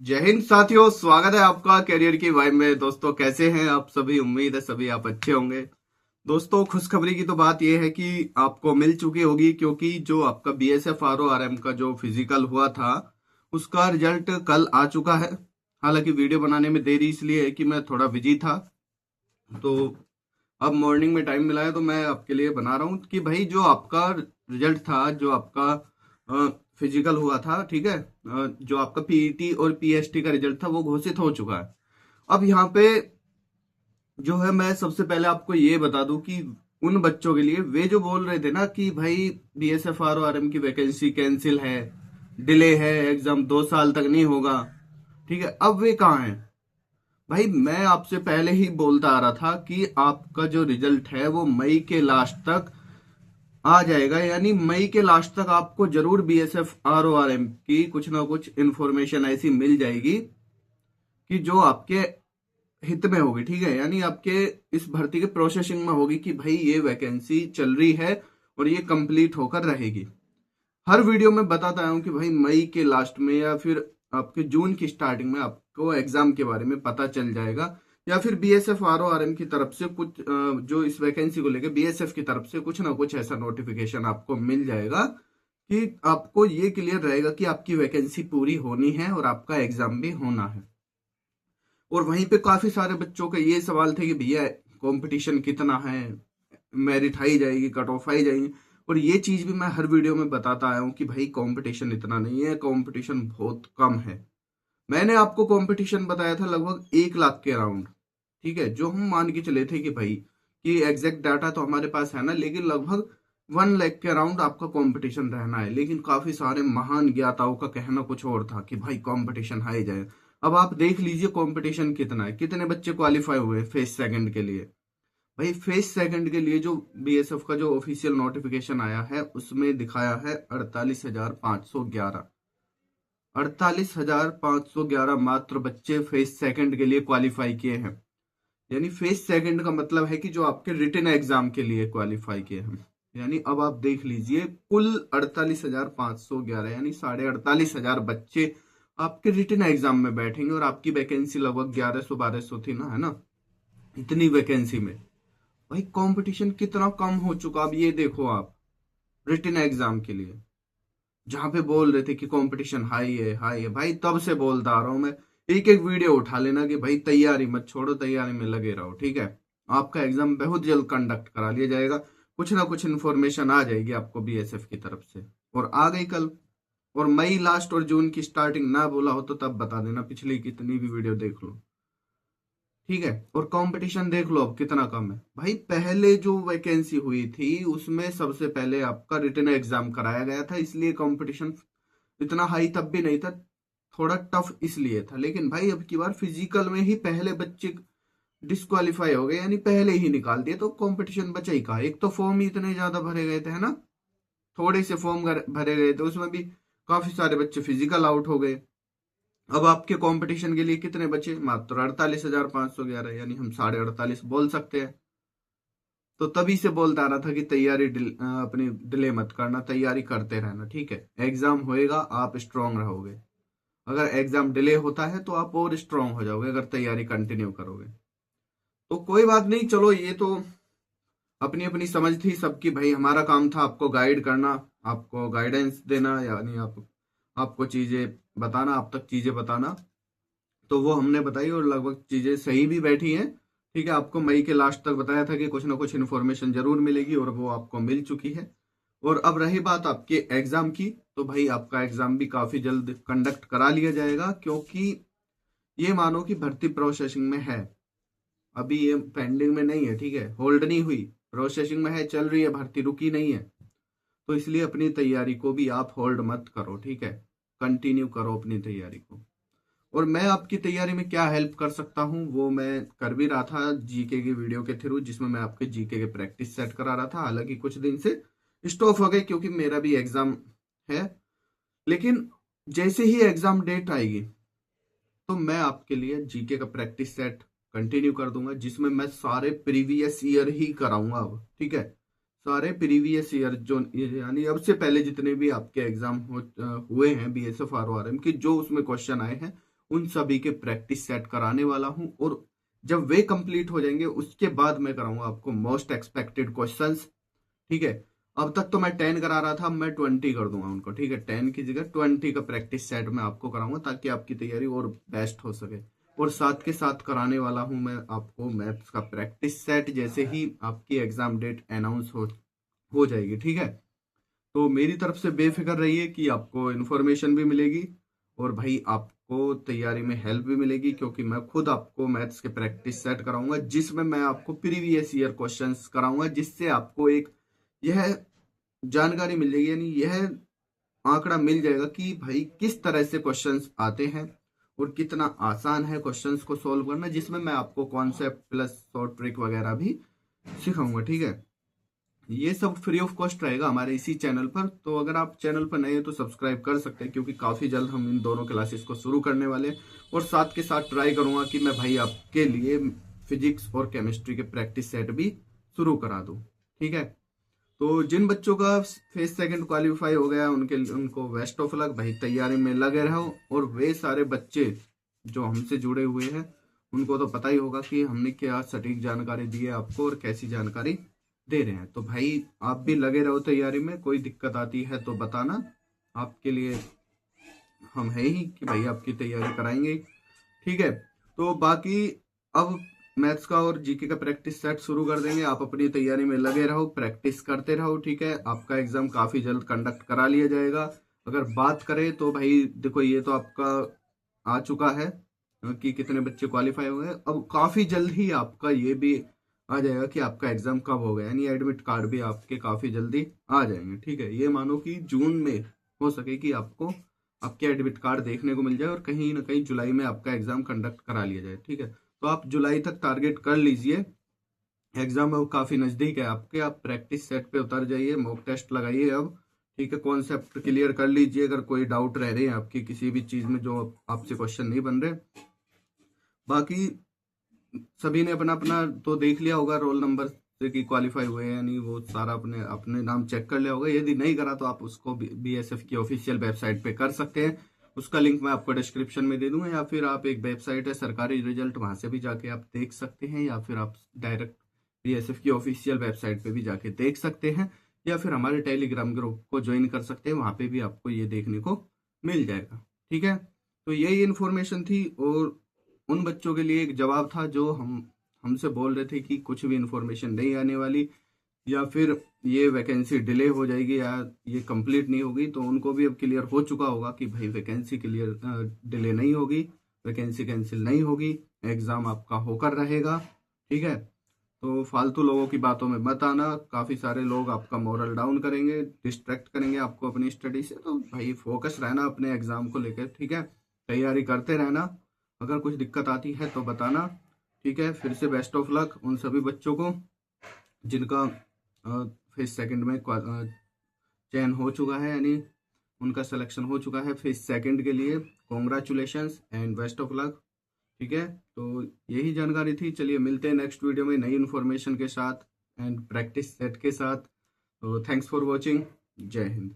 जय हिंद साथियों, स्वागत है आपका करियर की वाइब में। दोस्तों कैसे हैं आप सभी? उम्मीद है सभी आप अच्छे होंगे। दोस्तों खुशखबरी की तो बात यह है कि आपको मिल चुकी होगी, क्योंकि जो आपका बीएसएफ आरओआरएम का जो फिजिकल हुआ था उसका रिजल्ट कल आ चुका है। हालांकि वीडियो बनाने में देरी इसलिए है कि मैं थोड़ा बिजी था, तो अब मॉर्निंग में टाइम मिला है तो मैं आपके लिए बना रहा हूँ कि भाई जो आपका रिजल्ट था, जो आपका फिजिकल हुआ था, ठीक है, जो आपका पीईटी और पीएसटी का रिजल्ट था वो घोषित हो चुका है। अब यहाँ पे जो है मैं सबसे पहले आपको ये बता दूं कि उन बच्चों के लिए, वे जो बोल रहे थे ना कि भाई बीएसएफ आरओआरएम की वैकेंसी कैंसिल है, डिले है, एग्जाम 2 साल तक नहीं होगा, ठीक है, अब वे कहाँ हैं? भाई मैं आपसे पहले ही बोलता आ रहा था कि आपका जो रिजल्ट है वो मई के लास्ट तक आ जाएगा। यानी मई के लास्ट तक आपको जरूर बीएसएफ आरओआरएम की कुछ ना कुछ इंफॉर्मेशन ऐसी मिल जाएगी कि जो आपके हित में होगी, ठीक है। यानी आपके इस भर्ती के प्रोसेसिंग में होगी कि भाई ये वैकेंसी चल रही है और ये कंप्लीट होकर रहेगी। हर वीडियो में बताता आया हूँ कि भाई मई के लास्ट में या फिर आपके जून की स्टार्टिंग में आपको एग्जाम के बारे में पता चल जाएगा, या फिर बीएसएफ आरओआरएम की तरफ से कुछ जो इस वैकेंसी को लेकर बीएसएफ की तरफ से कुछ ना कुछ ऐसा नोटिफिकेशन आपको मिल जाएगा कि आपको ये क्लियर रहेगा कि आपकी वैकेंसी पूरी होनी है और आपका एग्जाम भी होना है। और वहीं पे काफी सारे बच्चों के ये सवाल थे कि भैया कंपटीशन कितना है, मेरिट हाई जाएगी, कट ऑफ हाई जाएगी। और ये चीज भी मैं हर वीडियो में बताता आया हूँ कि भाई कंपटीशन इतना नहीं है, कंपटीशन बहुत कम है। मैंने आपको कंपटीशन बताया था लगभग 1 लाख के अराउंड, ठीक है, जो हम मान के चले थे कि भाई कि एग्जैक्ट डाटा तो हमारे पास है ना, लेकिन लगभग 1 लाख के अराउंड आपका कंपटीशन रहना है। लेकिन काफी सारे महान ज्ञाताओं का कहना कुछ और था कि भाई कंपटीशन हाई जाए। अब आप देख लीजिए कंपटीशन कितना है, कितने बच्चे क्वालिफाई हुए फेज सेकंड के लिए। भाई फेज सेकंड के लिए जो बीएसएफ का जो ऑफिशियल नोटिफिकेशन आया है उसमें दिखाया है 48,511। 48,511 मात्र बच्चे फेज सेकंड के लिए क्वालिफाई किए हैं। यानी फेज सेकंड का मतलब है कि जो आपके रिटन एग्जाम के लिए क्वालिफाई किए हैं। यानी अब आप देख लीजिए कुल 48,511, यानी 48,500 बच्चे आपके रिटन एग्जाम में बैठेंगे और आपकी वैकेंसी लगभग 1100-1200 थी ना, है ना, इतनी वैकेंसी में भाई कंपटीशन कितना कम हो चुका। अब ये देखो आप रिटन एग्जाम के लिए जहां पे बोल रहे थे कि कंपटीशन हाई है, हाई है, भाई तब से बोलता आ रहा हूं मैं। एक एक वीडियो उठा लेना कि भाई तैयारी मत छोड़ो, तैयारी में लगे रहो, ठीक है। आपका एग्जाम बहुत जल्द कंडक्ट करा लिया जाएगा, कुछ ना कुछ इन्फॉर्मेशन आ जाएगी आपको बीएसएफ की तरफ से। और आ गई कल। और मई लास्ट और जून की स्टार्टिंग ना बोला हो तो तब बता देना, पिछली कितनी भी वीडियो देख लो, ठीक है। और कंपटीशन देख लो अब कितना कम है। भाई पहले जो वैकेंसी हुई थी उसमें सबसे पहले आपका रिटन एग्जाम कराया गया था, इसलिए कंपटीशन इतना हाई तब भी नहीं था, थोड़ा टफ इसलिए था। लेकिन भाई अब की बार फिजिकल में ही पहले बच्चे डिस्क्वालीफाई हो गए, यानी पहले ही निकाल दिए, तो कंपटीशन बचा ही कहा। एक तो फॉर्म ही इतने ज्यादा भरे गए थे, है ना, थोड़े से फॉर्म भरे गए थे, उसमें भी काफी सारे बच्चे फिजिकल आउट हो गए। अब आपके कंपटीशन के लिए कितने बचे? मात्र 48,511, यानी हम 48.5 बोल सकते हैं। तो तभी से बोलता आ रहा था कि तैयारी अपनी डिले मत करना, तैयारी करते रहना, ठीक है। एग्जाम होएगा, आप स्ट्रांग रहोगे। अगर एग्जाम डिले होता है तो आप और स्ट्रांग हो जाओगे अगर तैयारी कंटिन्यू करोगे। तो कोई बात नहीं, चलो ये तो अपनी अपनी समझ थी सबकी। भाई हमारा काम था आपको गाइड करना, आपको गाइडेंस देना, यानी आपको चीजें बताना, आप तक चीजें बताना। तो वो हमने बताई और लगभग चीजें सही भी बैठी हैं, ठीक है। आपको मई के लास्ट तक बताया था कि कुछ ना कुछ इन्फॉर्मेशन जरूर मिलेगी और वो आपको मिल चुकी है। और अब रही बात आपके एग्जाम की, तो भाई आपका एग्जाम भी काफी जल्द कंडक्ट करा लिया जाएगा, क्योंकि ये मानो कि भर्ती प्रोसेसिंग में है, अभी ये पेंडिंग में नहीं है, ठीक है, होल्ड नहीं हुई, प्रोसेसिंग में है, चल रही है, भर्ती रुकी नहीं है। तो इसलिए अपनी तैयारी को भी आप होल्ड मत करो, ठीक है, कंटिन्यू करो अपनी तैयारी को। और मैं आपकी तैयारी में क्या हेल्प कर सकता हूँ वो मैं कर भी रहा था जीके की वीडियो के थ्रू, जिसमें मैं आपके जीके के प्रैक्टिस सेट करा रहा था। हालांकि कुछ दिन से स्टॉप हो गए क्योंकि मेरा भी एग्जाम है, लेकिन जैसे ही एग्जाम डेट आएगी तो मैं आपके लिए जीके का प्रैक्टिस सेट कंटिन्यू कर दूंगा, जिसमें मैं सारे प्रीवियस ईयर ही कराऊंगा अब, ठीक है। सारे प्रीवियस ईयर जो, यानी अब से पहले जितने भी आपके एग्जाम हुए हैं बीएसएफ आरओआरएम के, जो उसमें क्वेश्चन आए हैं उन सभी के प्रैक्टिस सेट कराने वाला हूं। और जब वे कंप्लीट हो जाएंगे उसके बाद मैं कराऊंगा आपको मोस्ट एक्सपेक्टेड क्वेश्चंस। ठीक है, अब तक तो मैं 10 करा रहा था, अब मैं 20 कर दूंगा उनको। ठीक है, 10 की जगह 20 का प्रैक्टिस सेट मैं आपको कराऊंगा ताकि आपकी तैयारी और बेस्ट हो सके। और साथ के साथ कराने वाला हूं मैं आपको मैथ्स का प्रैक्टिस सेट जैसे ही आपकी एग्जाम डेट अनाउंस हो जाएगी। ठीक है, तो मेरी तरफ से बेफिक्र रहिए कि आपको इन्फॉर्मेशन भी मिलेगी और भाई आपको तैयारी में हेल्प भी मिलेगी, क्योंकि मैं खुद आपको मैथ्स के प्रैक्टिस सेट कराऊंगा जिसमें मैं आपको प्रीवियस ईयर क्वेश्चंस कराऊंगा, जिससे आपको एक यह जानकारी मिल जाएगी, यानी यह आंकड़ा मिल जाएगा कि भाई किस तरह से क्वेश्चंस आते हैं और कितना आसान है क्वेश्चंस को सॉल्व करना, जिसमें मैं आपको कॉन्सेप्ट प्लस शॉर्ट ट्रिक वगैरह भी सिखाऊंगा। ठीक है, ये सब फ्री ऑफ कॉस्ट रहेगा हमारे इसी चैनल पर। तो अगर आप चैनल पर नए हैं तो सब्सक्राइब कर सकते हैं, क्योंकि काफी जल्द हम इन दोनों क्लासेस को शुरू करने वाले हैं। और साथ के साथ ट्राई करूंगा कि मैं भाई आपके लिए फिजिक्स और केमिस्ट्री के प्रैक्टिस सेट भी शुरू करा दूं। ठीक है, तो जिन बच्चों का फेज सेकंड क्वालिफाई हो गया उनको बेस्ट ऑफ लक, भाई तैयारी में लगे रहो। और वे सारे बच्चे जो हमसे जुड़े हुए हैं उनको तो पता ही होगा कि हमने क्या सटीक जानकारी दी है आपको और कैसी जानकारी दे रहे हैं। तो भाई आप भी लगे रहो तैयारी में, कोई दिक्कत आती है तो बताना, आपके लिए हम है ही कि भाई आपकी तैयारी कराएंगे। ठीक है, तो बाकी अब मैथ्स का और जीके का प्रैक्टिस सेट शुरू कर देंगे। आप अपनी तैयारी में लगे रहो, प्रैक्टिस करते रहो। ठीक है, आपका एग्जाम काफी जल्द कंडक्ट करा लिया जाएगा। अगर बात करें तो भाई देखो, ये तो आपका आ चुका है कि कितने बच्चे क्वालिफाई हुए हैं। अब काफी जल्द ही आपका ये भी आ जाएगा कि आपका एग्जाम कब हो गया, यानी एडमिट कार्ड भी आपके काफी जल्दी आ जाएंगे। ठीक है, ये मानो कि जून में हो सके कि आपको आपके एडमिट कार्ड देखने को मिल जाए और कहीं ना कहीं जुलाई में आपका एग्जाम कंडक्ट करा लिया जाए। ठीक है, तो आप जुलाई तक टारगेट कर लीजिए। एग्जाम अब काफी नजदीक है आपके, आप प्रैक्टिस सेट पे उतर जाइए, मॉक टेस्ट लगाइए अब। ठीक है, कॉन्सेप्ट क्लियर कर लीजिए, अगर कोई डाउट रह रहे हैं आपकी किसी भी चीज में जो आपसे क्वेश्चन नहीं बन रहे। बाकी सभी ने अपना अपना तो देख लिया होगा रोल नंबर से कि क्वालिफाई हुए हैं, यानी वो सारा अपने अपने नाम चेक कर लिया होगा। यदि नहीं करा तो आप उसको बीएसएफ की ऑफिशियल वेबसाइट पे कर सकते हैं, उसका लिंक मैं आपको डिस्क्रिप्शन में दे दूंगा। या फिर आप एक वेबसाइट है सरकारी रिजल्ट, वहां से भी जाके आप देख सकते हैं, या फिर आप डायरेक्ट बीएसएफ की ऑफिशियल वेबसाइट पे भी जाके देख सकते हैं, या फिर हमारे टेलीग्राम ग्रुप को ज्वाइन कर सकते हैं, वहां पे भी आपको ये देखने को मिल जाएगा। ठीक है, तो यही इन्फॉर्मेशन थी और उन बच्चों के लिए एक जवाब था जो हमसे बोल रहे थे कि कुछ भी इंफॉर्मेशन नहीं आने वाली, या फिर ये वैकेंसी डिले हो जाएगी या ये कंप्लीट नहीं होगी। तो उनको भी अब क्लियर हो चुका होगा कि भाई वैकेंसी क्लियर डिले नहीं होगी, वैकेंसी कैंसिल नहीं होगी, एग्जाम आपका होकर रहेगा। ठीक है, तो फालतू लोगों की बातों में मत आना, काफी सारे लोग आपका मोरल डाउन करेंगे, डिस्ट्रैक्ट करेंगे आपको अपनी स्टडी से। तो भाई फोकस रहना अपने एग्जाम को लेकर। ठीक है, तैयारी करते रहना, अगर कुछ दिक्कत आती है तो बताना। ठीक है, फिर से बेस्ट ऑफ लक उन सभी बच्चों को जिनका फेज सेकंड में चयन हो चुका है, यानी उनका सिलेक्शन हो चुका है फेज सेकंड के लिए। Congratulations and best of luck. ठीक है, तो यही जानकारी थी। चलिए मिलते हैं नेक्स्ट वीडियो में नई इन्फॉर्मेशन के साथ एंड प्रैक्टिस सेट के साथ। तो थैंक्स फॉर वॉचिंग, जय हिंद।